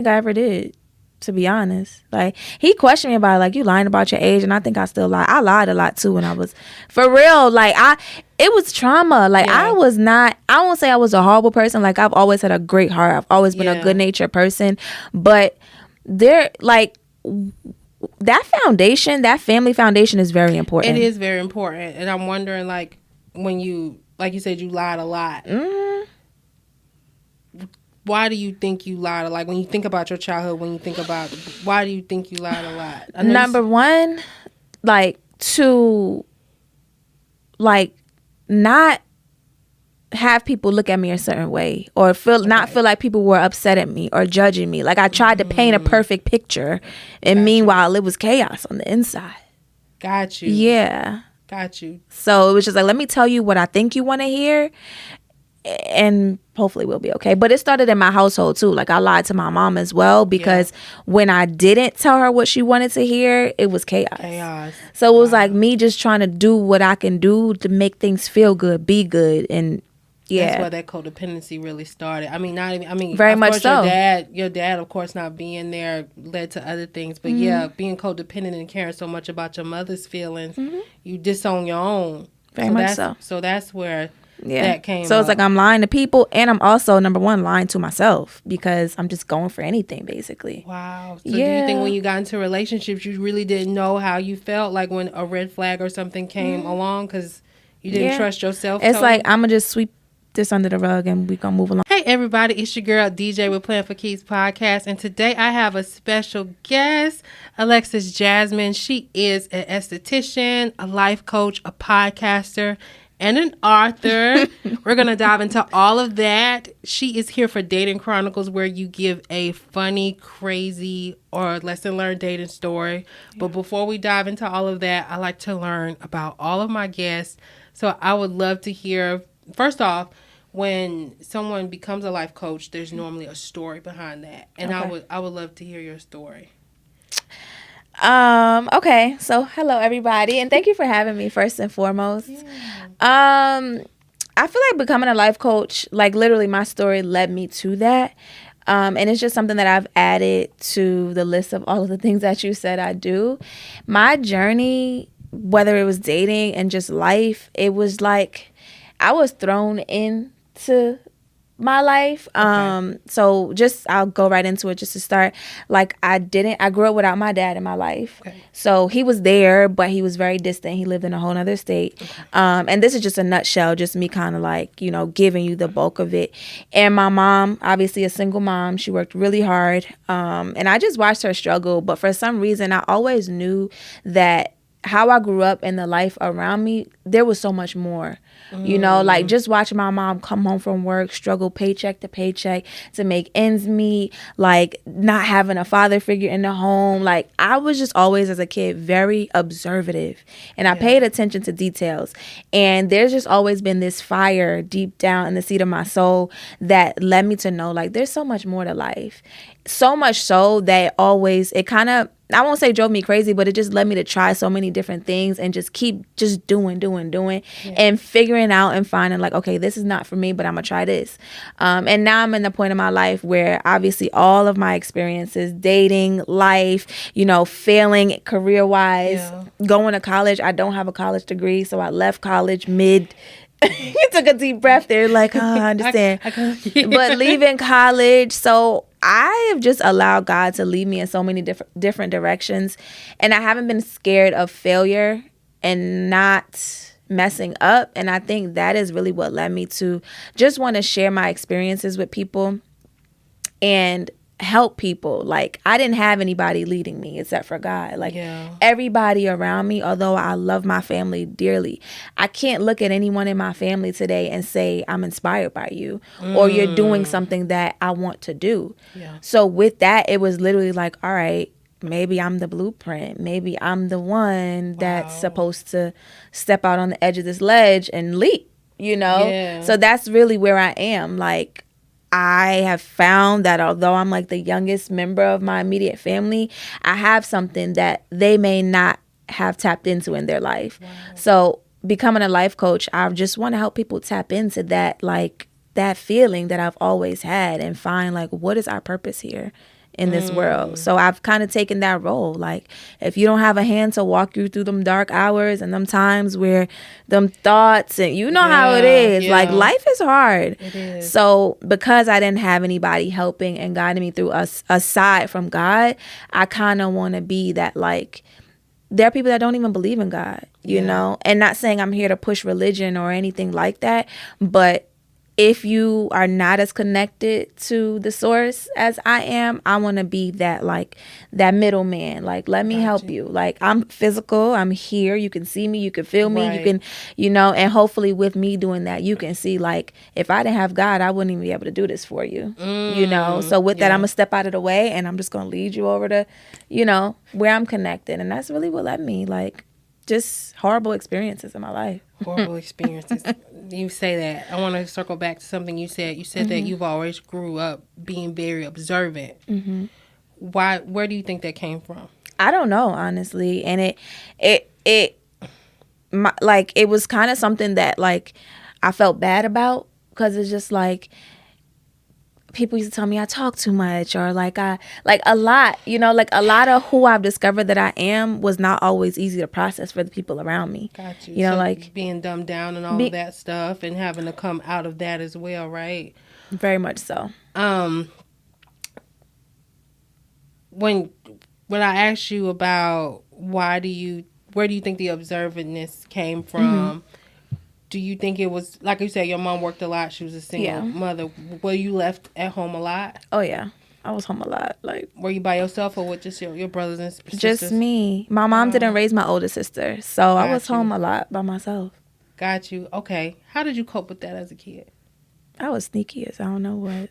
I ever did, to be honest. Like, he questioned me about it, like, you lying about your age, and I think I still lie. I lied a lot too when I was, for real. Like, it was trauma. Like, I was not, I won't say I was a horrible person. Like, I've always had a great heart. I've always been a good natured person. But there, like, that foundation, that family foundation is very important. It is very important. And I'm wondering, like, when you, like you said, you lied a lot. Why do you think you lied a lot? Like, when you think about your childhood, when you think about, why do you think you lied a lot? Number one, like, to, like, not have people look at me a certain way, or not feel like people were upset at me or judging me. Like, I tried to paint a perfect picture, and meanwhile it was chaos on the inside. Got you. Yeah. Got you. So it was just like, let me tell you what I think you want to hear, and hopefully we'll be okay. But it started in my household too. Like, I lied to my mom as well, because when I didn't tell her what she wanted to hear, it was chaos. So it was like me just trying to do what I can do to make things feel good, be good. And that's where that codependency really started. I mean, not even, I mean, very much so. Your dad, of course, not being there led to other things. But being codependent and caring so much about your mother's feelings, you disown your own. Very much so. So that's where that came So it's like, I'm lying to people, and I'm also, number one, lying to myself, because I'm just going for anything, basically. Wow. So do you think when you got into relationships, you really didn't know how you felt, like when a red flag or something came along, because you didn't trust yourself? It's like, I'm going to just sweep this under the rug and we gonna move along. Hey everybody, it's your girl DJ with Plan for Keys podcast, and today I have a special guest, Alexis Jasmin. She is an esthetician, a life coach, a podcaster, and an author. We're gonna dive into all of that. She is here for Dating Chronicles, where you give a funny, crazy, or lesson learned dating story. But before we dive into all of that, I like to learn about all of my guests. So I would love to hear, first off, when someone becomes a life coach, there's normally a story behind that, and I would love to hear your story. Okay, so hello everybody, and thank you for having me first and foremost. I feel like becoming a life coach, like, literally my story led me to that, and it's just something that I've added to the list of all of the things that you said I do. My journey, whether it was dating and just life, it was like I was thrown into my life. So just, I'll go right into it just to start. Like, I grew up without my dad in my life. So he was there, but he was very distant. He lived in a whole other state. And this is just a nutshell, just me kind of like, you know, giving you the bulk of it. And my mom, obviously a single mom, she worked really hard. And I just watched her struggle. But for some reason, I always knew that how I grew up and the life around me, there was so much more. You know, like, just watching my mom come home from work, struggle paycheck to paycheck to make ends meet, like, not having a father figure in the home. Like, I was just always, as a kid, very observative, and I paid attention to details. And there's just always been this fire deep down in the seat of my soul that led me to know, like, there's so much more to life. So much so that it kind of, I won't say drove me crazy, but it just led me to try so many different things and just keep just doing and figuring out and finding, like, okay, this is not for me, but I'm gonna try this. And now I'm in the point of my life where obviously all of my experiences, dating, life, you know, failing career-wise, going to college. I don't have a college degree, so I left college mid. You took a deep breath there, like, I understand. But leaving college, so I have just allowed God to lead me in so many different directions, and I haven't been scared of failure and not messing up. And I think that is really what led me to just want to share my experiences with people and help people. Like, I didn't have anybody leading me except for God. Like, everybody around me, although I love my family dearly, I can't look at anyone in my family today and say, I'm inspired by you, or you're doing something that I want to do. So with that, it was literally like, all right, maybe I'm the blueprint. Maybe I'm the one that's supposed to step out on the edge of this ledge and leap, you know? So that's really where I am. Like, I have found that although I'm like the youngest member of my immediate family, I have something that they may not have tapped into in their life. So becoming a life coach, I just want to help people tap into that, like, that feeling that I've always had, and find, like, what is our purpose here? in this world. So I've kind of taken that role. Like, if you don't have a hand to walk you through them dark hours and them times where them thoughts, and you know how it is. Like, life is hard. It is. So because I didn't have anybody helping and guiding me through us aside from God, I kind of want to be that, like, there are people that don't even believe in God, you know, and not saying I'm here to push religion or anything like that, but if you are not as connected to the source as I am, I want to be that, like, that middleman. Like, let me help you. Like, I'm physical. I'm here. You can see me. You can feel me. You can, you know, and hopefully with me doing that, you can see, like, if I didn't have God, I wouldn't even be able to do this for you, you know. So with that, I'm going to step out of the way, and I'm just going to lead you over to, you know, where I'm connected. And that's really what led me, like, just horrible experiences in my life. Horrible experiences. You say that. I want to circle back to something you said. You said that you've always grew up being very observant. Why? Where do you think that came from? I don't know, honestly. And it was kind of something that, like, I felt bad about, because it's just like, people used to tell me I talk too much, or like a lot, you know, like a lot of who I've discovered that I am was not always easy to process for the people around me. Got you. You know, so like being dumbed down and all of that stuff, and having to come out of that as well, right? Very much so. When I asked you about where do you think the observantness came from? Do you think it was, like you said, your mom worked a lot? She was a single mother. Were you left at home a lot? Oh, yeah. I was home a lot. Like, were you by yourself, or with just your brothers and sisters? Just me. My mom didn't raise my older sister, so I was home a lot by myself. Got you. Okay. How did you cope with that as a kid? I was sneaky as I don't know what.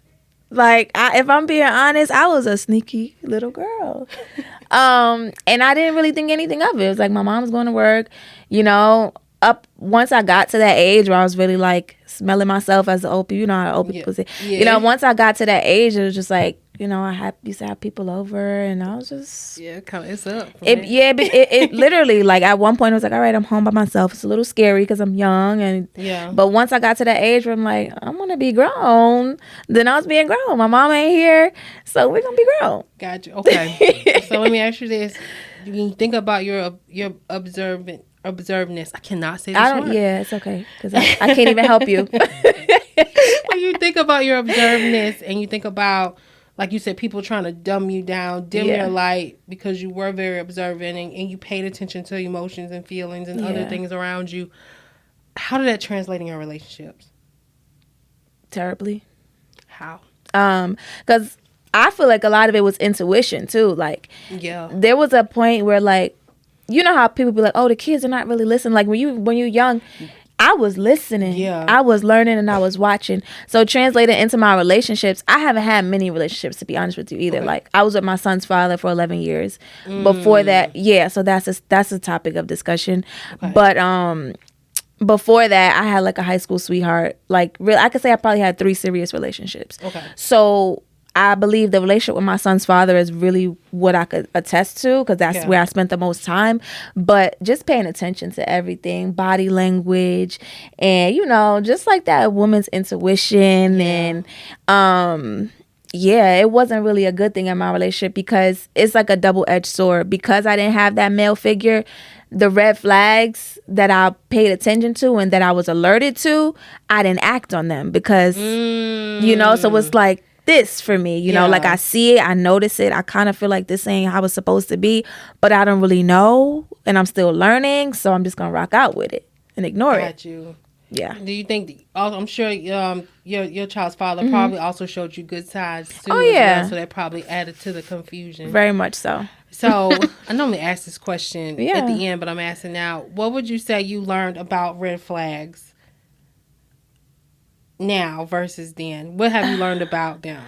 Like, if I'm being honest, I was a sneaky little girl. And I didn't really think anything of it. It was like, my mom was going to work, you know. Once I got to that age where I was really, like, smelling myself as an old people, you know how old people say, you know, once I got to that age, it was just like, you know, used to have people over, and I was just it's up. It literally, like, at one point I was like, all right, I'm home by myself. It's a little scary because I'm young, and but once I got to that age where I'm like, I'm gonna be grown, then I was being grown. My mom ain't here, so we're gonna be grown. Got you. Okay. So let me ask you this: when you think about your observantness, I cannot say this word. Yeah, it's okay, because I can't even help you. When you think about your observantness, and you think about, like you said, people trying to dumb you down, dim your light, because you were very observant, and you paid attention to emotions and feelings and other things around you. How did that translate in your relationships? Terribly. How? Because I feel like a lot of it was intuition too. Like, there was a point where, like, you know how people be like, oh, the kids are not really listening. Like, when you're young, I was listening. Yeah. I was learning and I was watching. So translated into my relationships, I haven't had many relationships, to be honest with you, either. Okay. Like, I was with my son's father for 11 years. Before that, so that's a topic of discussion. Okay. But before that, I had, like, a high school sweetheart. Like, I could say I probably had 3 serious relationships. Okay. So I believe the relationship with my son's father is really what I could attest to, because that's where I spent the most time. But just paying attention to everything, body language, and, you know, just like that woman's intuition. And it wasn't really a good thing in my relationship, because it's like a double-edged sword. Because I didn't have that male figure, the red flags that I paid attention to and that I was alerted to, I didn't act on them, because, you know, so it's like this for me, you know, like, I see it, I notice it, I kind of feel like this ain't how it's supposed to be, but I don't really know, and I'm still learning, so I'm just gonna rock out with it and ignore it. Got you. Yeah. Do you think? I'm sure your child's father probably also showed you good sides too. Oh yeah. Well, so that probably added to the confusion. Very much so. So I normally ask this question at the end, but I'm asking now. What would you say you learned about red flags now versus then? What have you learned about them?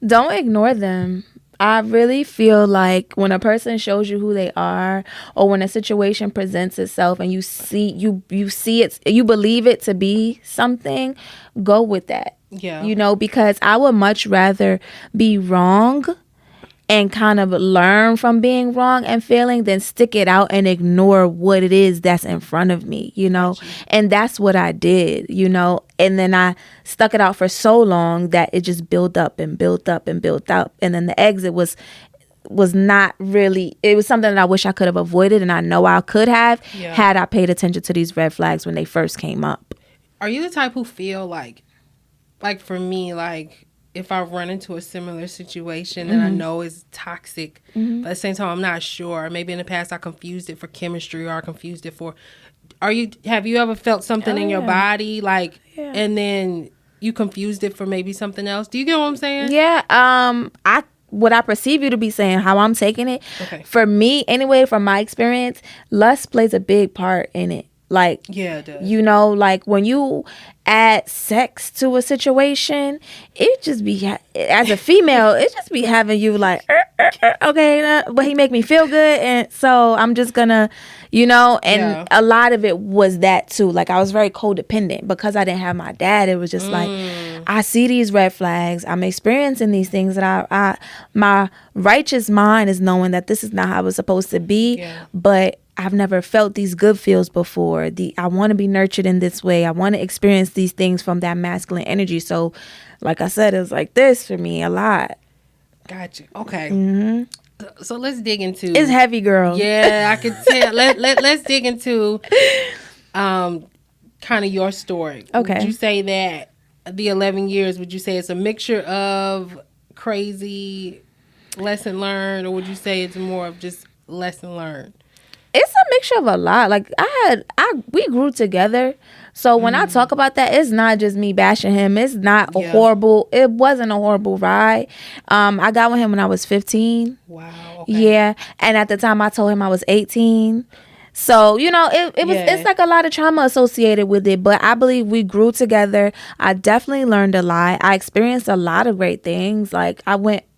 Don't ignore them. I really feel like when a person shows you who they are, or when a situation presents itself and you see it, you believe it to be something, go with that. Yeah. You know, because I would much rather be wrong and kind of learn from being wrong and failing than stick it out and ignore what it is that's in front of me, you know. And that's what I did, you know. And then I stuck it out for so long that it just built up and built up and built up. And then the exit was not really, it was something that I wish I could have avoided, and I know I could have had I paid attention to these red flags when they first came up. Are you the type who feel like for me, like if I run into a similar situation and I know it's toxic, but at the same time I'm not sure, maybe in the past I confused it for chemistry or I confused it for, have you ever felt something in your body and then you confused it for maybe something else? Do you get what I'm saying? Yeah. What I perceive you to be saying, how I'm taking it. Okay. For me, anyway, from my experience, lust plays a big part in it. Like, yeah, it does. You know, like when you add sex to a situation, it just be, as a female, it just be having you like, okay, but he make me feel good. And so I'm just gonna, you know, and a lot of it was that too. Like I was very codependent because I didn't have my dad. It was just like, I see these red flags. I'm experiencing these things that my righteous mind is knowing that this is not how it's supposed to be. But I've never felt these good feels before. I want to be nurtured in this way. I want to experience these things from that masculine energy. So, like I said, it was like this for me a lot. Gotcha. Okay. So let's dig into. It's heavy, girl. Yeah, I can tell. Let's dig into, kind of your story. Okay. Would you say that the 11 years? Would you say it's a mixture of crazy lesson learned, or would you say it's more of just lesson learned? It's a mixture of a lot. Like we grew together. So when I talk about that, it's not just me bashing him. It's not a horrible. It wasn't a horrible ride. I got with him when I was 15. Wow. Okay. Yeah, and at the time I told him I was 18. So, you know, it's like a lot of trauma associated with it. But I believe we grew together. I definitely learned a lot. I experienced a lot of great things. Like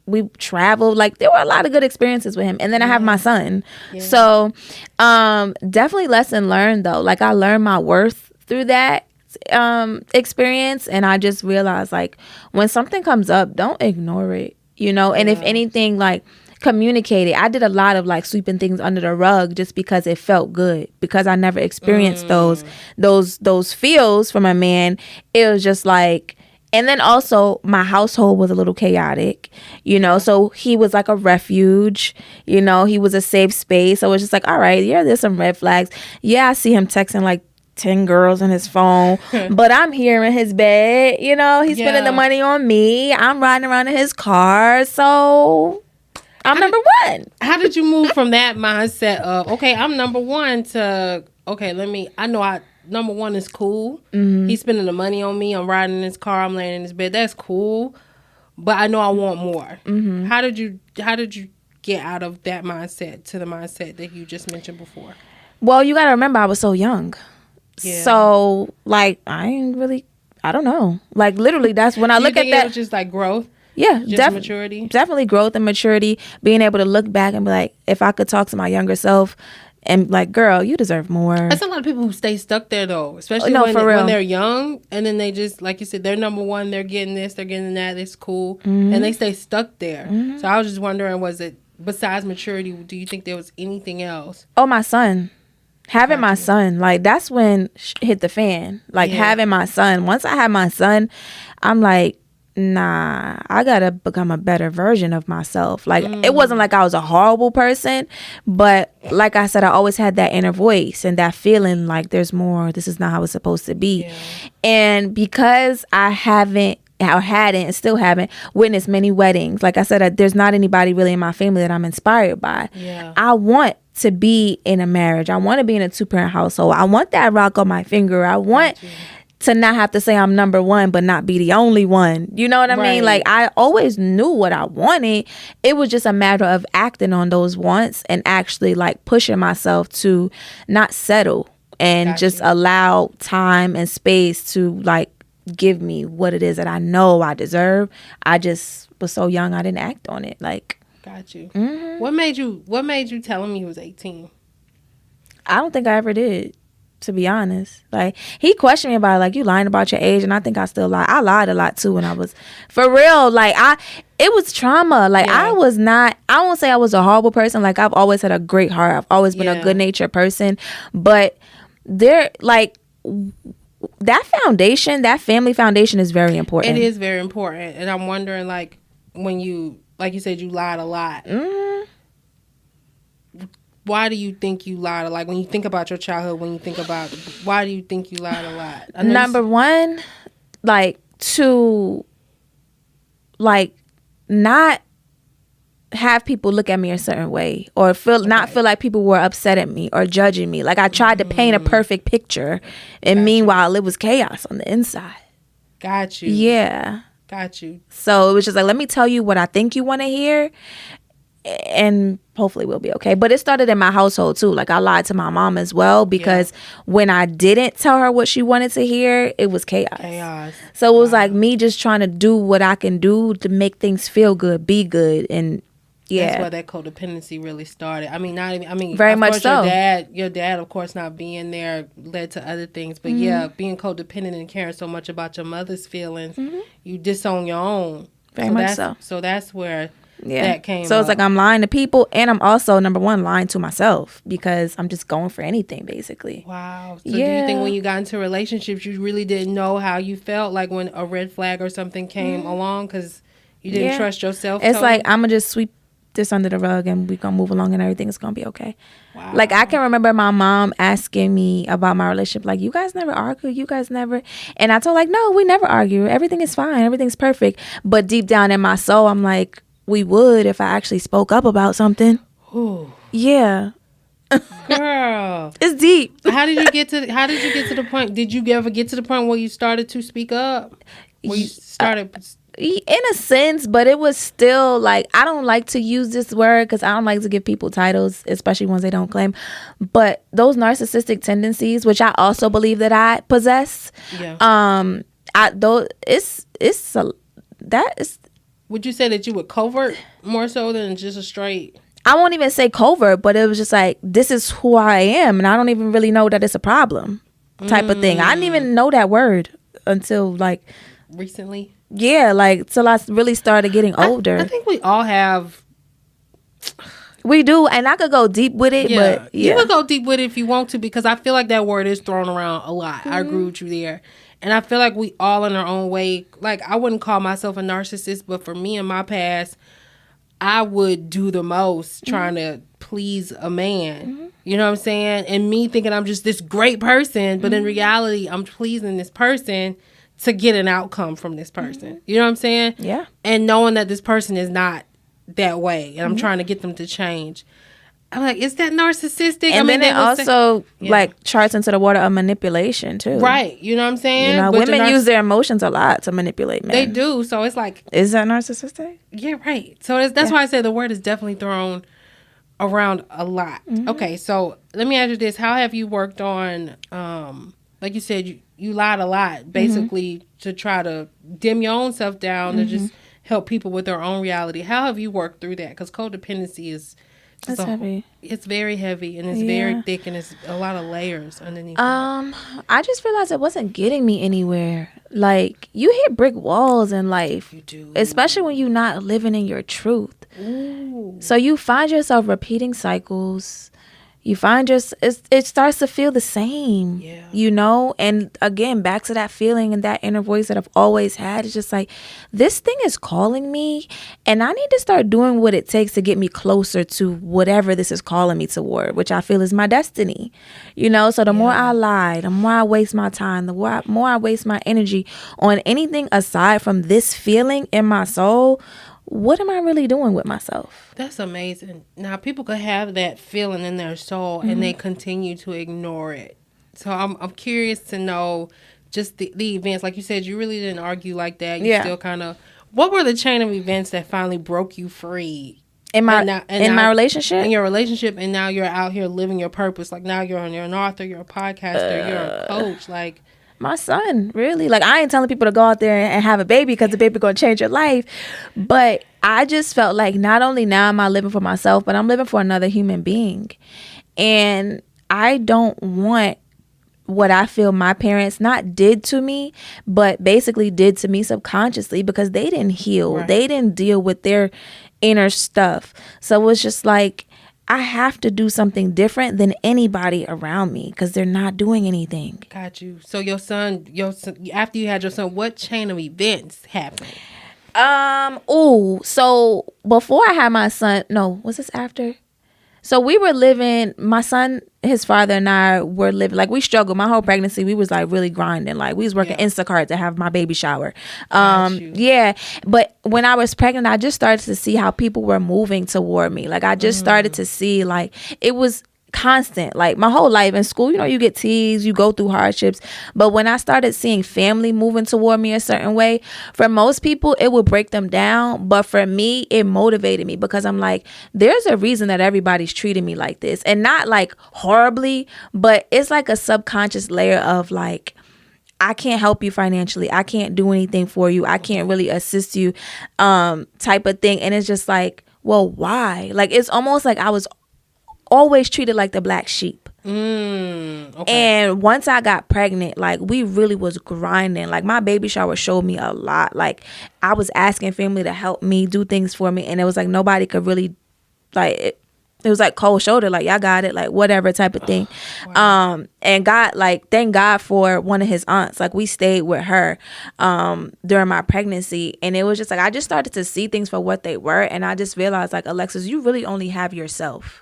we traveled, like there were a lot of good experiences with him. And then I have my son. So definitely lesson learned though. Like I learned my worth through that experience. And I just realized like when something comes up, don't ignore it, you know. And if anything, like communicate it. I did a lot of like sweeping things under the rug just because it felt good, because I never experienced those feels from a man. It was just like, and then also my household was a little chaotic, you know, so he was like a refuge, you know, he was a safe space. So it was just like, all right, yeah, there's some red flags. Yeah, I see him texting like 10 girls on his phone, but I'm here in his bed, you know, he's spending the money on me. I'm riding around in his car. So I'm number one. How did you move from that mindset of, okay, I'm number one to, okay, number one is cool. He's spending the money on me. I'm riding in his car. I'm laying in his bed. That's cool. But I know I want more. How did you get out of that mindset to the mindset that you just mentioned before? Well, you got to remember I was so young. Yeah. So, like, I don't know. Like, literally, that's when I look at that. It was just like growth? Yeah, maturity? Definitely growth and maturity. Being able to look back and be like, if I could talk to my younger self and like, girl, you deserve more. There's a lot of people who stay stuck there though, especially when they're young, and then they just, like you said, they're number one, they're getting this, they're getting that, it's cool, and they stay stuck there. So I was just wondering, was it, besides maturity, do you think there was anything else? Oh, my son. Having my son, like that's when hit the fan. Like having my son. Once I had my son, I'm like, nah, I gotta become a better version of myself. Like it wasn't like I was a horrible person, but like I said, I always had that inner voice and that feeling like there's more, this is not how it's supposed to be. And because I hadn't and still haven't witnessed many weddings, like I said, there's not anybody really in my family that I'm inspired by. I want to be in a marriage. I want to be in a 2-parent household. I want that rock on my finger. I want to not have to say I'm number one, but not be the only one. You know what I mean? Like I always knew what I wanted. It was just a matter of acting on those wants and actually like pushing myself to not settle and just allow time and space to like give me what it is that I know I deserve. I just was so young, I didn't act on it. Like, got you. What made you tell him he was 18? I don't think I ever did, to be honest. Like he questioned me about like, you lying about your age, and I think I still lie. I lied a lot too when I was, for real. Like it was trauma. Like, I won't say I was a horrible person. Like, I've always had a great heart. I've always been a good natured person. But that family foundation is very important. It is very important. And I'm wondering, like, when you, like you said, you lied a lot. Mm-hmm. Why do you think you lied? Like, when you think about your childhood, why do you think you lied a lot? Number one, like, to, like, not have people look at me a certain way, or not feel like people were upset at me or judging me. Like, I tried to paint a perfect picture, and meanwhile it was chaos on the inside. Got you. Yeah. Got you. So it was just like, let me tell you what I think you want to hear, and hopefully we'll be okay. But it started in my household too. Like, I lied to my mom as well, because when I didn't tell her what she wanted to hear, it was chaos. So it was like me just trying to do what I can do to make things feel good, be good, and that's where that codependency really started. I mean, very much so. Your dad, of course, not being there led to other things. But being codependent and caring so much about your mother's feelings, you disown your own. Very much so. So that's where that came. So it's like I'm lying to people, and I'm also, number one, lying to myself, because I'm just going for anything, basically. Wow. So do you think when you got into relationships, you really didn't know how you felt, like when a red flag or something came along, because you didn't trust yourself? It's like, I'm gonna just sweep this under the rug and we're gonna move along and everything's gonna be okay. Wow. Like, I can remember my mom asking me about my relationship, like, you guys never argue, and I told, like, no, we never argue, everything is fine, everything's perfect. But deep down in my soul, I'm like, we would if I actually spoke up about something. Ooh. Yeah. Girl, it's deep. How did you get to the point? Did you ever get to the point where you started to speak up? Where you started in a sense, but it was still like, I don't like to use this word because I don't like to give people titles, especially ones they don't claim. But those narcissistic tendencies, which I also believe that I possess, Would you say that you were covert more so than just a straight? I won't even say covert, but it was just like, this is who I am, and I don't even really know that it's a problem type of thing. I didn't even know that word until like recently. Yeah, like till I really started getting older. I think we all have. We do, and I could go deep with it, but you could go deep with it if you want to, because I feel like that word is thrown around a lot. I agree with you there. And I feel like we all in our own way, like, I wouldn't call myself a narcissist, but for me in my past, I would do the most trying to please a man. You know what I'm saying? And me thinking I'm just this great person, but in reality, I'm pleasing this person to get an outcome from this person. You know what I'm saying? Yeah. And knowing that this person is not that way, and I'm trying to get them to change. I'm like, is that narcissistic? And then it also like charts into the water of manipulation too. Right. You know what I'm saying? You know, women use their emotions a lot to manipulate men. They do. So it's like, is that narcissistic? Yeah, right. So that's why I say the word is definitely thrown around a lot. Okay, so let me ask you this. How have you worked on, like you said, you lied a lot, basically to try to dim your own self down to just help people with their own reality. How have you worked through that? Because codependency is... It's heavy. It's very heavy, and it's very thick, and it's a lot of layers underneath. I just realized it wasn't getting me anywhere. Like, you hit brick walls in life. You do. Especially when you're not living in your truth. Ooh. So you find yourself repeating cycles. You find it starts to feel the same, you know? And again, back to that feeling and that inner voice that I've always had. It's just like, this thing is calling me, and I need to start doing what it takes to get me closer to whatever this is calling me toward, which I feel is my destiny, you know? So the more I lie, the more I waste my time, the more I waste my energy on anything aside from this feeling in my soul, what am I really doing with myself? That's amazing. Now, people could have that feeling in their soul and they continue to ignore it. So I'm curious to know just the events. Like you said, you really didn't argue like that. You still kind of... What were the chain of events that finally broke you free? In my relationship? In your relationship, and now you're out here living your purpose. Like, now you're an author, you're a podcaster, you're a coach. Like... My son, really. Like, I ain't telling people to go out there and have a baby because the baby gonna change your life. But I just felt like not only now am I living for myself, but I'm living for another human being. And I don't want what I feel my parents not did to me, but basically did to me subconsciously, because they didn't heal. Right. They didn't deal with their inner stuff. So it's just like, I have to do something different than anybody around me, because they're not doing anything. Got you. So your son, after you had your son, what chain of events happened? So before I had my son, no, was this after? So we were living, my son, his father and I were living, like we struggled. My whole pregnancy, we was like really grinding. Like we was working Instacart to have my baby shower. Yeah. But when I was pregnant, I just started to see how people were moving toward me. Like I just started to see, like, it was constant. Like my whole life in school, you get teased, you go through hardships, but when I started seeing family moving toward me a certain way, for most people it would break them down, but for me it motivated me, because I'm like, there's a reason that everybody's treating me like this, and not like horribly, but it's like a subconscious layer of like, I can't help you financially, I can't do anything for you, I can't really assist you, type of thing. And it's just like, well, why? Like it's almost like I was always treated like the black sheep. Okay. And once I got pregnant, like we really was grinding. Like my baby shower showed me a lot. Like I was asking family to help me do things for me, and it was like nobody could really, like it was like cold shoulder, like y'all got it, like whatever type of thing. Wow. And God, like, thank God for one of his aunts. Like we stayed with her during my pregnancy, and it was just like I just started to see things for what they were, and I just realized, like, Alexis, you really only have yourself.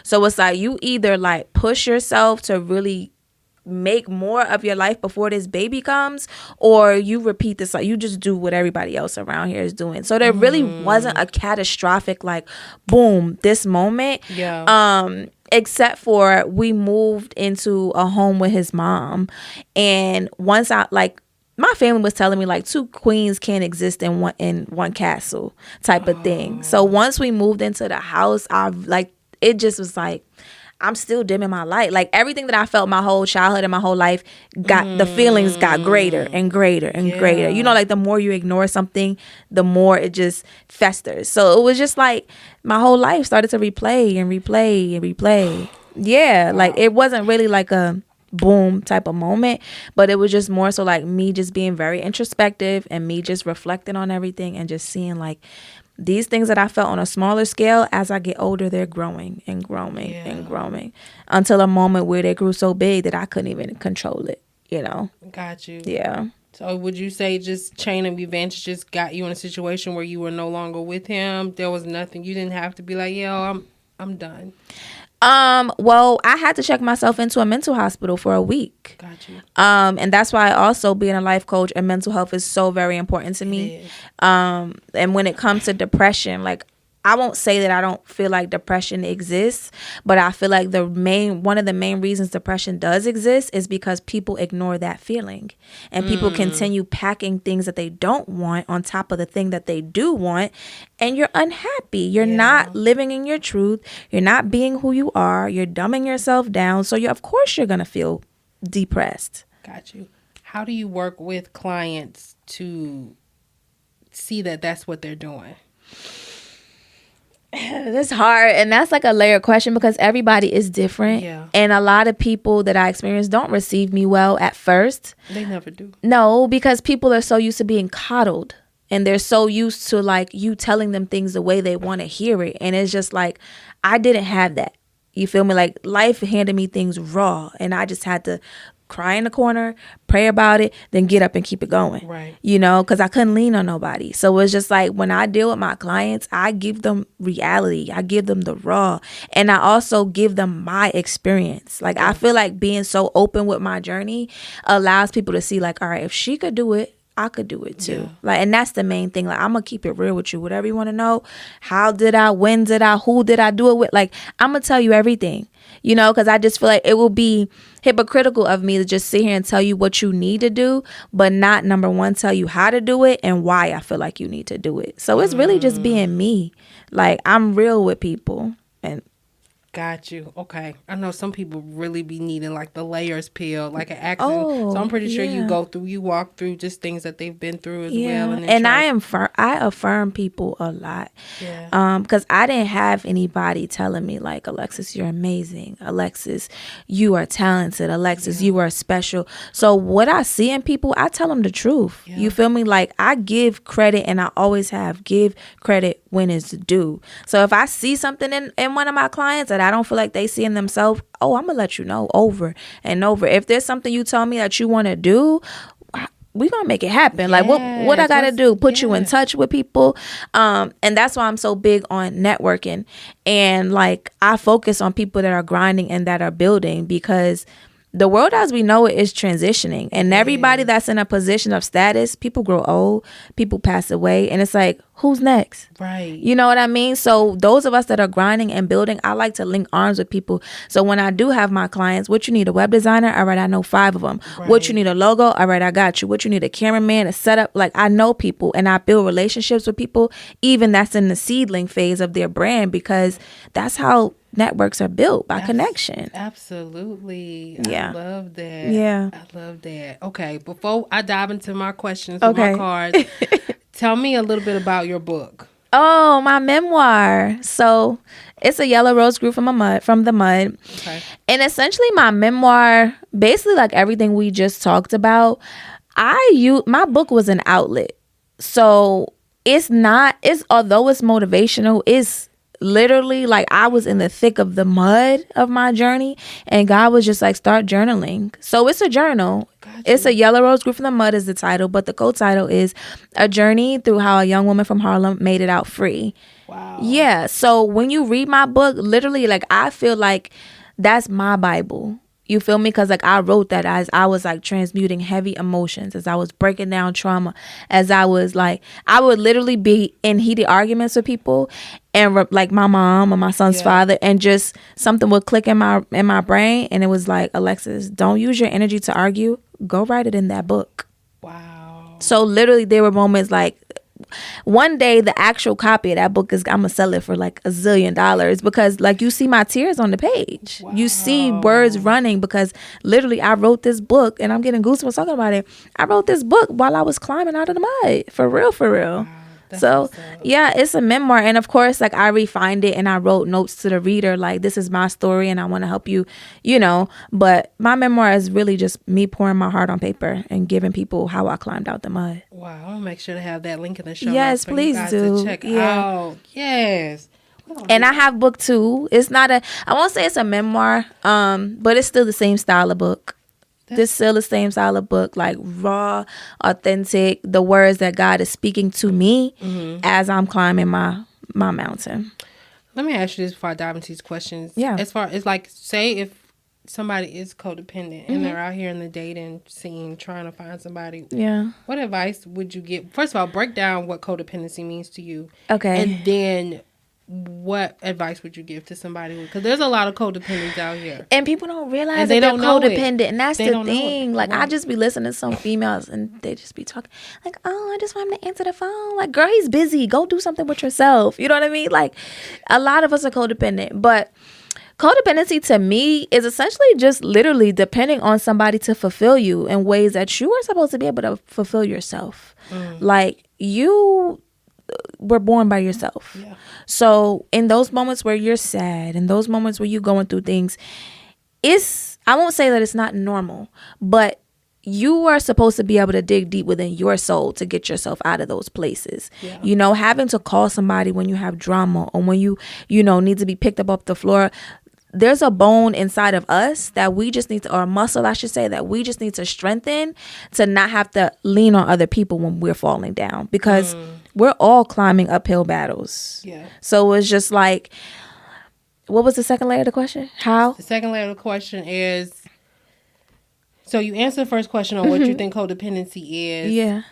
So it's like you either like push yourself to really make more of your life before this baby comes, or you repeat this, like you just do what everybody else around here is doing. So there really wasn't a catastrophic like boom this moment. Except for we moved into a home with his mom, and once I like, my family was telling me like two queens can't exist in one castle type of thing. So once we moved into the house, I like, it just was like, I'm still dimming my light. Like everything that I felt my whole childhood and my whole life the feelings got greater and greater and greater. Like the more you ignore something, the more it just festers. So it was just like my whole life started to replay and replay and replay. Yeah. Wow. Like it wasn't really like a boom type of moment, but it was just more so like me just being very introspective and me just reflecting on everything and just seeing like, these things that I felt on a smaller scale, as I get older, they're growing and growing and growing until a moment where they grew so big that I couldn't even control it, Got you. Yeah. So would you say just chain of events just got you in a situation where you were no longer with him? There was nothing, you didn't have to be like, I'm done. Well, I had to check myself into a mental hospital for a week. Got you. And that's why also being a life coach and mental health is so very important to me. And when it comes to depression, like I won't say that I don't feel like depression exists, but I feel like one of the main reasons depression does exist is because people ignore that feeling, and people continue packing things that they don't want on top of the thing that they do want, and you're unhappy. You're not living in your truth. You're not being who you are. You're dumbing yourself down. So of course you're going to feel depressed. Got you. How do you work with clients to see that that's what they're doing? That's hard, and that's like a layered question because everybody is different. And a lot of people that I experience don't receive me well at first. They never do. No, because people are so used to being coddled, and they're so used to like you telling them things the way they want to hear it, and it's just like I didn't have that. You feel me? Like life handed me things raw, and I just had to cry in the corner, pray about it, then get up and keep it going. Right. Because I couldn't lean on nobody. So it's just like when I deal with my clients, I give them reality. I give them the raw. And I also give them my experience. Like I feel like being so open with my journey allows people to see like, all right, if she could do it, I could do it too. Like, and that's the main thing. Like, I'm gonna keep it real with you. Whatever you want to know, how did I, when did I, who did I do it with? Like, I'm gonna tell you everything, because I just feel like it will be hypocritical of me to just sit here and tell you what you need to do, but not, number one, tell you how to do it and why I feel like you need to do it. So it's really just being me. Like, I'm real with people, and Got you. Okay. I know some people really be needing like the layers peeled, like an accident. So I'm Oh, pretty sure yeah. you walk through just things that they've been through as well. Yeah, And then and try. I affirm people a lot. Yeah. Because I didn't have anybody telling me like, Alexis, you're amazing. Alexis, you are talented. Alexis, you are special. So what I see in people, I tell them the truth. Yeah. You feel me? Like, I give credit, and I always have give credit when it's due. So if I see something in one of my clients that I don't feel like they see in themselves, oh, I'm gonna let you know over and over. If there's something you tell me that you want to do, we gonna make it happen. Like, what I gotta do? Put you in touch with people. And that's why I'm so big on networking. And like, I focus on people that are grinding and that are building, because the world as we know it is transitioning, and everybody that's in a position of status, people grow old, people pass away, and it's like, who's next? Right. You know what I mean? So those of us that are grinding and building, I like to link arms with people. So when I do have my clients, what you need, a web designer? All right, I know 5 of them. Right. What you need, a logo? All right, I got you. What you need, a cameraman, a setup? Like, I know people, and I build relationships with people, even that's in the seedling phase of their brand, because that's how networks are built, by connection. Absolutely. Yeah. I love that. Yeah. I love that. Okay. Before I dive into my questions with my Okay. cards, tell me a little bit about your book. Oh, my memoir. So it's a yellow rose grew from the mud. Okay. And essentially my memoir, basically like everything we just talked about, my book was an outlet. So although it's motivational, it's literally like I was in the thick of the mud of my journey, and God was just like, start journaling. So it's a journal. Gotcha. It's a yellow rose grew from the mud is the title, but the co-title is a journey through how a young woman from Harlem made it out free. Wow. Yeah. So when you read my book, literally, like, I feel like that's my Bible. You feel me? Because like I wrote that as I was like transmuting heavy emotions, as I was breaking down trauma, as I was like, I would literally be in heated arguments with people, and like my mom or my son's father, and just something would click in my brain, and it was like, Alexis, don't use your energy to argue. Go write it in that book. Wow. So literally, there were moments like, one day the actual copy of that book I'm gonna sell it for like $1 zillion, because like you see my tears on the page. Wow. You see words running, because literally I wrote this book, and I'm getting goosebumps talking about it. I wrote this book while I was climbing out of the mud, for real. Wow. So yeah, it's a memoir, and of course, like, I refined it and I wrote notes to the reader, like, this is my story and I want to help you, but my memoir is really just me pouring my heart on paper and giving people how I climbed out the mud. Wow. I'm gonna make sure to have that link in the show Yes, notes for please you guys do. to check Yeah. out. Yes. And I have book 2. It's not I won't say it's a memoir, but it's still the same style of book. This still the same style of book, like raw, authentic, the words that God is speaking to me as I'm climbing my mountain. Let me ask you this before I dive into these questions. Yeah. As far as like, say if somebody is codependent and they're out here in the dating scene trying to find somebody. Yeah. What advice would you give? First of all, break down what codependency means to you. Okay. And then what advice would you give to somebody? Because there's a lot of codependents out here. And people don't realize And that they they're don't know it. codependent. And that's They the don't know it. thing. Like, I Right. just be listening to some females, and they just be talking like, oh, I just want him to answer the phone. Like, girl, he's busy. Go do something with yourself. You know what I mean? Like, a lot of us are codependent. But codependency to me is essentially just literally depending on somebody to fulfill you in ways that you are supposed to be able to fulfill yourself. Like, you were born by yourself. Yeah. So in those moments where you're sad, in those moments where you're going through things, I won't say that it's not normal, but you are supposed to be able to dig deep within your soul to get yourself out of those places. Yeah. Having to call somebody when you have drama, or when you need to be picked up off the floor. There's a bone inside of us that we just need to, or a muscle, I should say, that we just need to strengthen to not have to lean on other people when we're falling down, because we're all climbing uphill battles. Yeah. So it's just like, what was the second layer of the question? How? The second layer of the question is, so you answer the first question on what you think codependency is. Yeah.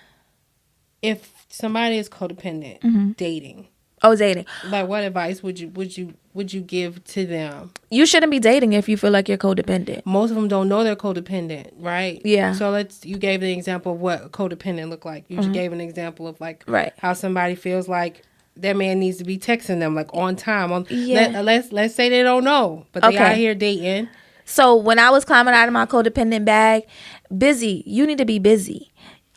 If somebody is codependent, dating, Oh, dating. like what advice would you give to them? You shouldn't be dating if you feel like you're codependent. Most of them don't know they're codependent, right? Yeah. So you gave the example of what codependent look like. You gave an example of like Right. how somebody feels like that man needs to be texting them like on time. Yeah. Let's say they don't know, but they out here dating. So when I was climbing out of my codependent bag, busy, you need to be busy.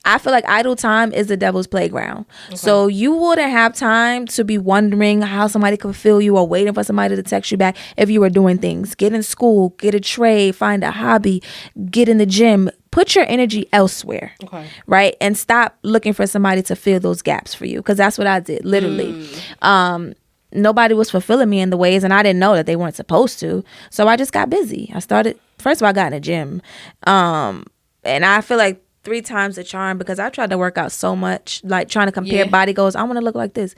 I feel like idle time is the devil's playground. Okay. So you wouldn't have time to be wondering how somebody could feel you or waiting for somebody to text you back if you were doing things. Get in school, get a trade, find a hobby, get in the gym. Put your energy elsewhere, right? And stop looking for somebody to fill those gaps for you, because that's what I did, literally. Nobody was fulfilling me in the ways, and I didn't know that they weren't supposed to. So I just got busy. First of all, I got in the gym. And I feel like 3 times the charm, because I tried to work out so much, like trying to compare body goals. I want to look like this.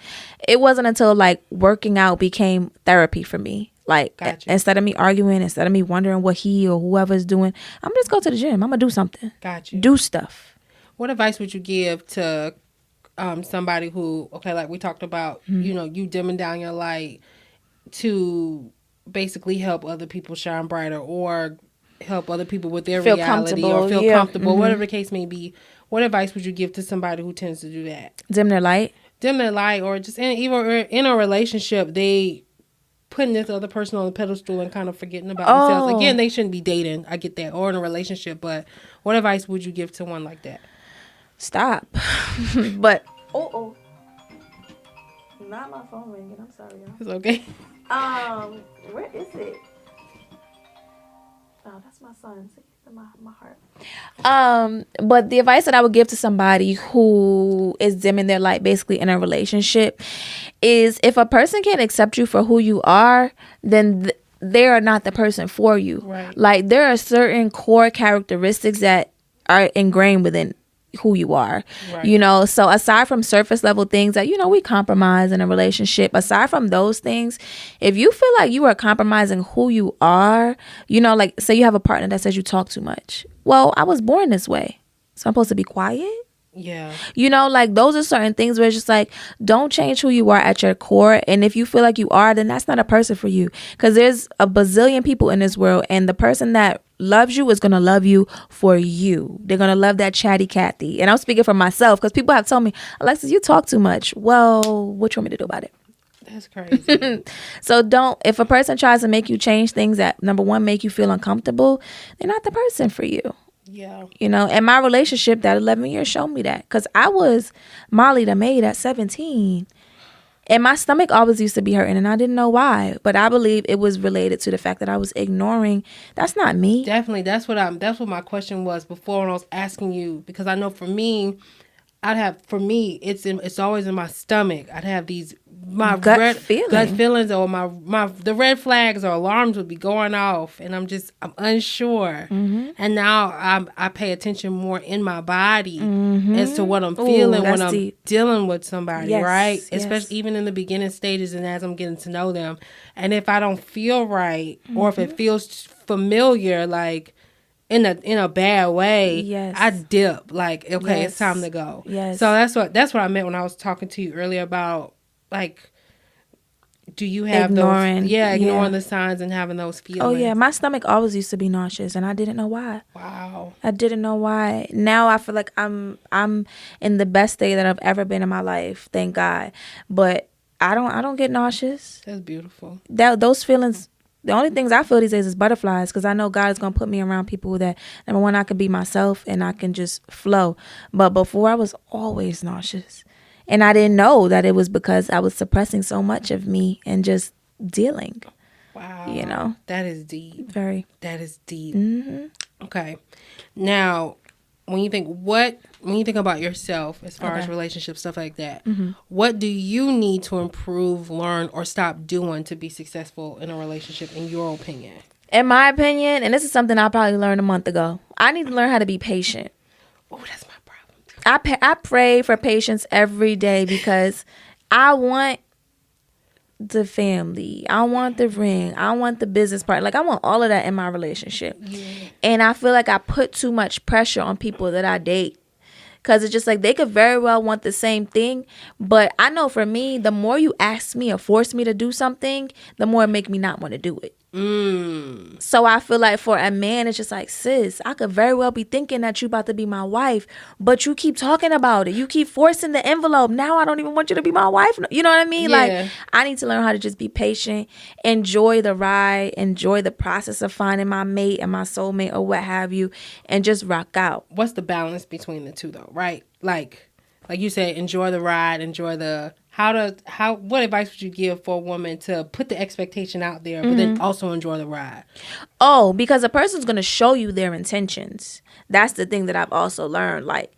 It wasn't until like working out became therapy for me. Like instead of me arguing, instead of me wondering what he or whoever's doing, I'm just go to the gym. I'm gonna do something. Do stuff. What advice would you give to somebody who, like we talked about, you dimming down your light to basically help other people shine brighter or help other people with their reality or feel comfortable, whatever the case may be? What advice would you give to somebody who tends to do that? Dim their light, or just even in a relationship, they putting this other person on the pedestal and kind of forgetting about themselves. Again, they shouldn't be dating. I get that, or in a relationship. But what advice would you give to one like that? Stop. But not my phone ringing. I'm sorry, y'all. It's okay. Where is it? Oh, that's my son. See, my heart. But the advice that I would give to somebody who is dimming their light, basically in a relationship, is if a person can't accept you for who you are, then they are not the person for you. Right. Like, there are certain core characteristics that are ingrained within who you are, right. So aside from surface level things that we compromise in a relationship, aside from those things, if you feel like you are compromising who you are, like say you have a partner that says you talk too much, well, I was born this way, so I'm supposed to be quiet. Yeah. Like those are certain things where it's just like, don't change who you are at your core. And if you feel like you are, then that's not a person for you, because there's a bazillion people in this world, and the person that loves you is going to love you for you. They're going to love that chatty Cathy. And I'm speaking for myself, because people have told me, Alexis, you talk too much. Well, what you want me to do about it? That's crazy. So if a person tries to make you change things that, number one, make you feel uncomfortable, they're not the person for you. Yeah. And my relationship, that 11 years showed me that, because I was Molly the maid at 17. And my stomach always used to be hurting, and I didn't know why. But I believe it was related to the fact that I was ignoring. That's not me. Definitely. That's what my question was before when I was asking you, because I know for me, it's always in my stomach. I'd have these gut feelings, or the red flags or alarms would be going off, and I'm unsure. Mm-hmm. And now I pay attention more in my body as to what I'm feeling when I'm dealing with somebody, right? Yes. Especially even in the beginning stages and as I'm getting to know them. And if I don't feel right, or if it feels familiar, like in a bad way, I dip. Like, okay, it's time to go. Yes. So that's what I meant when I was talking to you earlier about, like, do you have ignoring the signs and having those feelings? Oh yeah, my stomach always used to be nauseous, and I didn't know why. Wow. I didn't know why. Now I feel like I'm in the best state that I've ever been in my life, thank God. But I don't get nauseous. That's beautiful. Those feelings. The only things I feel these days is butterflies, because I know God is going to put me around people that, number one, I can be myself and I can just flow. But before, I was always nauseous. And I didn't know that it was because I was suppressing so much of me and just dealing. Wow. That is deep. Very. That is deep. Mm-hmm. Okay. Now, when you think about yourself as far as relationships, stuff like that, what do you need to improve, learn, or stop doing to be successful in a relationship, in your opinion? In my opinion, and this is something I probably learned a month ago, I need to learn how to be patient. Oh, that's my problem. I pray for patience every day, because I want the family, I want the ring, I want the business part, like I want all of that in my relationship. And I feel like I put too much pressure on people that I date, Because it's just like they could very well want the same thing. But I know for me, the more you ask me or force me to do something, the more it make me not want to do it. So I feel like for a man, it's just like, sis, I could very well be thinking that you about to be my wife, but you keep talking about it. You keep forcing the envelope. Now I don't even want you to be my wife. You know what I mean? Yeah. Like, I need to learn how to just be patient, enjoy the ride, enjoy the process of finding my mate and my soulmate or what have you, and just rock out. What's the balance between the two though, right? Like you said, enjoy the ride, enjoy the what advice would you give for a woman to put the expectation out there, but then also enjoy the ride? Oh, because a person's going to show you their intentions. That's the thing that I've also learned. Like,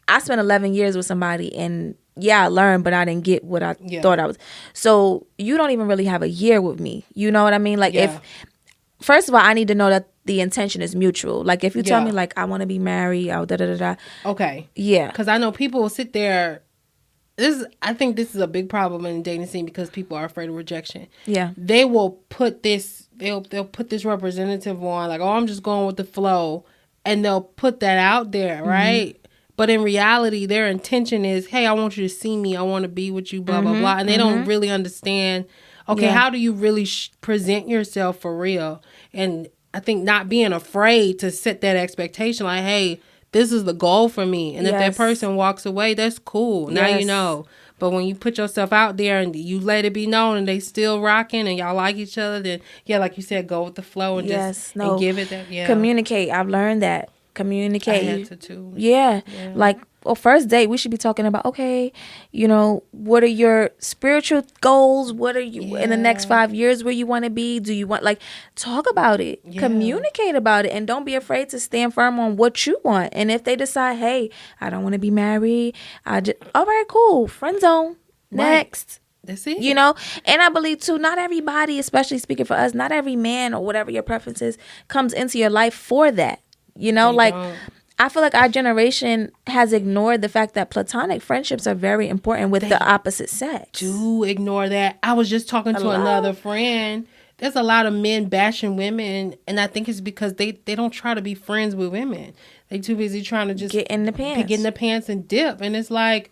I spent 11 years with somebody, and I learned, but I didn't get what I thought I was. So you don't even really have a year with me. You know what I mean? Like, if, first of all, I need to know that the intention is mutual. Like, if you tell me, like, I want to be married, Okay. Yeah. Because I know people will sit there. I think this is a big problem in the dating scene because people are afraid of rejection. Yeah. They will put this, they'll put this representative on, like, oh, I'm just going with the flow. And they'll put that out there, right? But in reality, their intention is, hey, I want you to see me. I want to be with you, blah, blah, blah. And they don't really understand, okay, how do you really present yourself for real? And I think not being afraid to set that expectation, like, hey, this is the goal for me. And if that person walks away, that's cool. Now you know. But when you put yourself out there and you let it be known and they still rocking and y'all like each other, then, like you said, go with the flow and and give it that. Yeah. Communicate. I've learned that. Communicate. I had to too. Yeah. Like, first date, we should be talking about, okay, you know, what are your spiritual goals? What are you in the next 5 years where you want to be? Do you want, like, talk about it, communicate about it, and don't be afraid to stand firm on what you want. And if they decide, hey, I don't want to be married, all right, cool, friend zone, next. That's it. You know, and I believe too, not everybody, especially speaking for us, not every man or whatever your preference is, comes into your life for that. You know, I feel like our generation has ignored the fact that platonic friendships are very important with the opposite sex. Do ignore that. I was just talking to another friend. There's a lot of men bashing women, and I think it's because they don't try to be friends with women. They too busy trying to just get in the pants and dip. And it's like,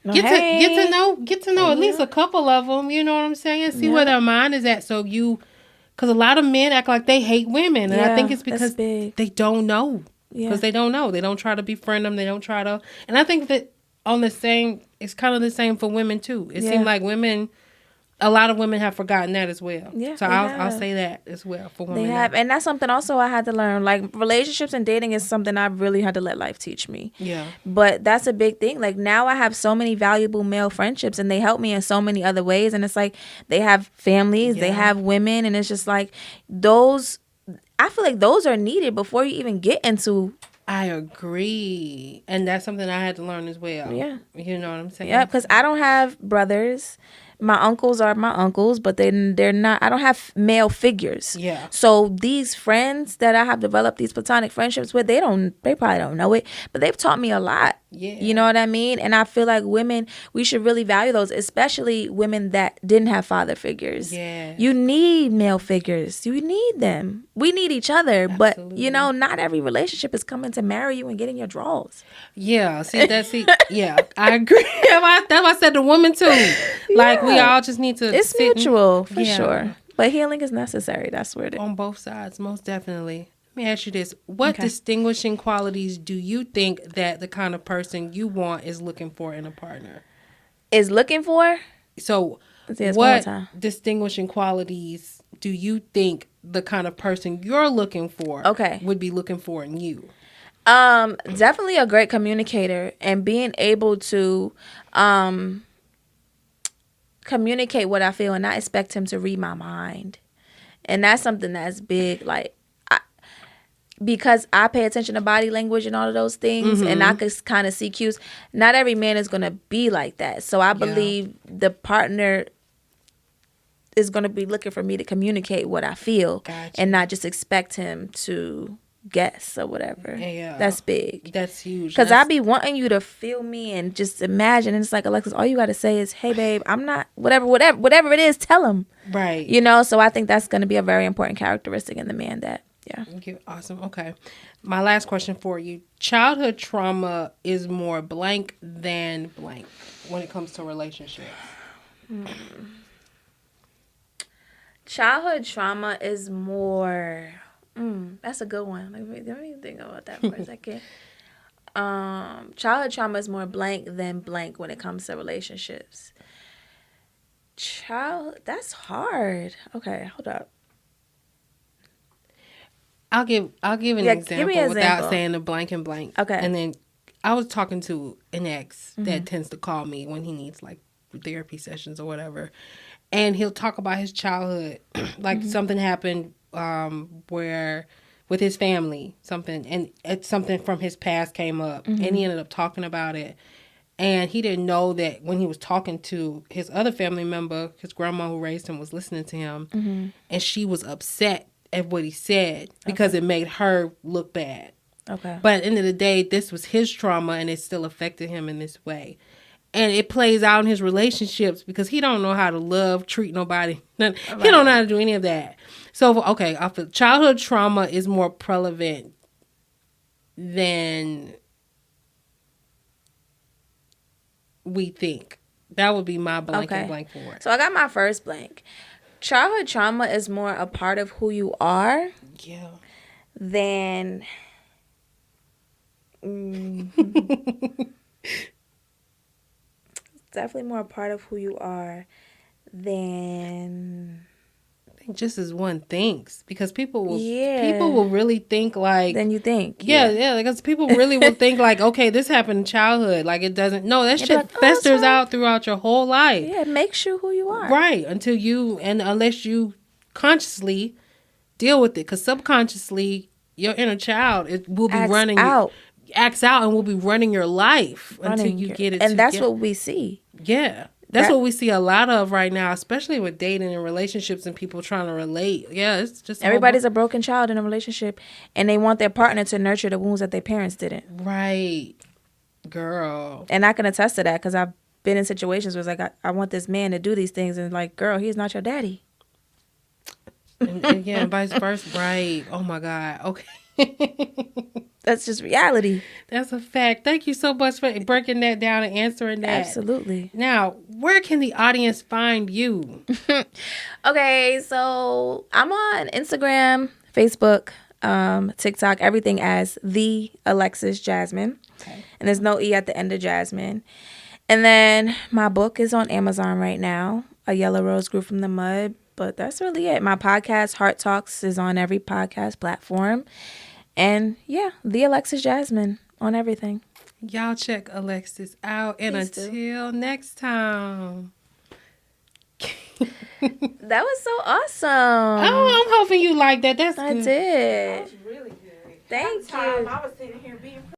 get to know at least a couple of them. You know what I'm saying? See where their mind is at. So because a lot of men act like they hate women, and I think it's because they don't know. Because they don't know. They don't try to befriend them. They don't try to. And I think that it's kind of the same for women too. It seems like a lot of women have forgotten that as well. Yeah, so I'll say that as well for women. They have. And that's something also I had to learn. Like, relationships and dating is something I really had to let life teach me. Yeah. But that's a big thing. Like, now I have so many valuable male friendships, and they help me in so many other ways. And it's like, they have families, they have women, and it's just like I feel like those are needed before you even get into. I agree. And that's something I had to learn as well. Yeah. You know what I'm saying? Yeah, because I don't have brothers. My uncles are my uncles, but they're not. I don't have male figures. Yeah. So these friends that I have developed these platonic friendships with, they probably don't know it, but they've taught me a lot. Yeah. You know what I mean? And I feel like women, we should really value those, especially women that didn't have father figures. Yeah. You need male figures. You need them. We need each other. Absolutely. But, you know, not every relationship is coming to marry you and get in your drawers. Yeah. Yeah, I agree. That's why I said the woman too. Like, we all just need to. It's mutual, for sure. But healing is necessary. That's where it is. On both sides, most definitely. Let me ask you this. What distinguishing qualities do you think that the kind of person you want is looking for in a partner? Is looking for? So, what distinguishing qualities do you think the kind of person you're looking for would be looking for in you? Definitely a great communicator, and being able to communicate what I feel and not expect him to read my mind. And that's something that's big, like, because I pay attention to body language and all of those things, and I could kind of see cues. Not every man is going to be like that. So I believe the partner is going to be looking for me to communicate what I feel and not just expect him to guess or whatever. Yeah. That's big. That's huge. Because I be wanting you to feel me and just imagine. And it's like, Alexis, all you got to say is, hey, babe, I'm not, whatever it is, tell him. Right. You know, so I think that's going to be a very important characteristic in the man that Yeah. Awesome. Okay. My last question for you. Childhood trauma is more blank than blank when it comes to relationships. Childhood trauma is more. That's a good one. Let me think about that for a second. Childhood trauma is more blank than blank when it comes to relationships. That's hard. Okay, hold up. I'll give an example give me an without example. saying the blank and blank. Okay. And then I was talking to an ex that tends to call me when he needs like therapy sessions or whatever. And he'll talk about his childhood. Like something happened where with his family, and something from his past came up and he ended up talking about it. And he didn't know that when he was talking to his other family member, his grandma who raised him was listening to him, and she was upset at what he said because it made her look bad. Okay. But at the end of the day, this was his trauma and it still affected him in this way. And it plays out in his relationships because he don't know how to love, treat nobody. He don't know how to do any of that. So, okay, I feel childhood trauma is more prevalent than we think. That would be my blank and blank for it. So I got my first blank. Childhood trauma is more a part of who you are. Yeah. Than. Definitely more a part of who you are than. I think just as one thinks, because people will really think like than you think. Yeah, because people really will think like, okay, this happened in childhood. Like it doesn't. No, that shit like, festers out throughout your whole life. Yeah, it makes you who you are. Right, unless you consciously deal with it, because subconsciously your inner child will be acts out and will be running your life until you get it. And that's what we see. Yeah. That's what we see a lot of right now, especially with dating and relationships and people trying to relate. Yeah, it's just everybody's a broken child in a relationship, and they want their partner to nurture the wounds that their parents didn't. Right, girl. And I can attest to that because I've been in situations where it's like I want this man to do these things, and like, girl, he's not your daddy. and yeah, and vice versa. Right. Oh my God. Okay. That's just reality. That's a fact. Thank you so much for breaking that down and answering that. Absolutely. Now, where can the audience find you? Okay, so I'm on Instagram, Facebook, TikTok, everything as the Alexis Jasmin. Okay. And there's no E at the end of Jasmine. And then my book is on Amazon right now. A Yellow Rose Grew from the Mud. But that's really it. My podcast, Heart Talks, is on every podcast platform. And yeah, the Alexis Jasmin on everything. Y'all check Alexis out. And until next time. That was so awesome. Oh, I'm hoping you liked that. That's good. I did. That was really good. Thank you. I was sitting here being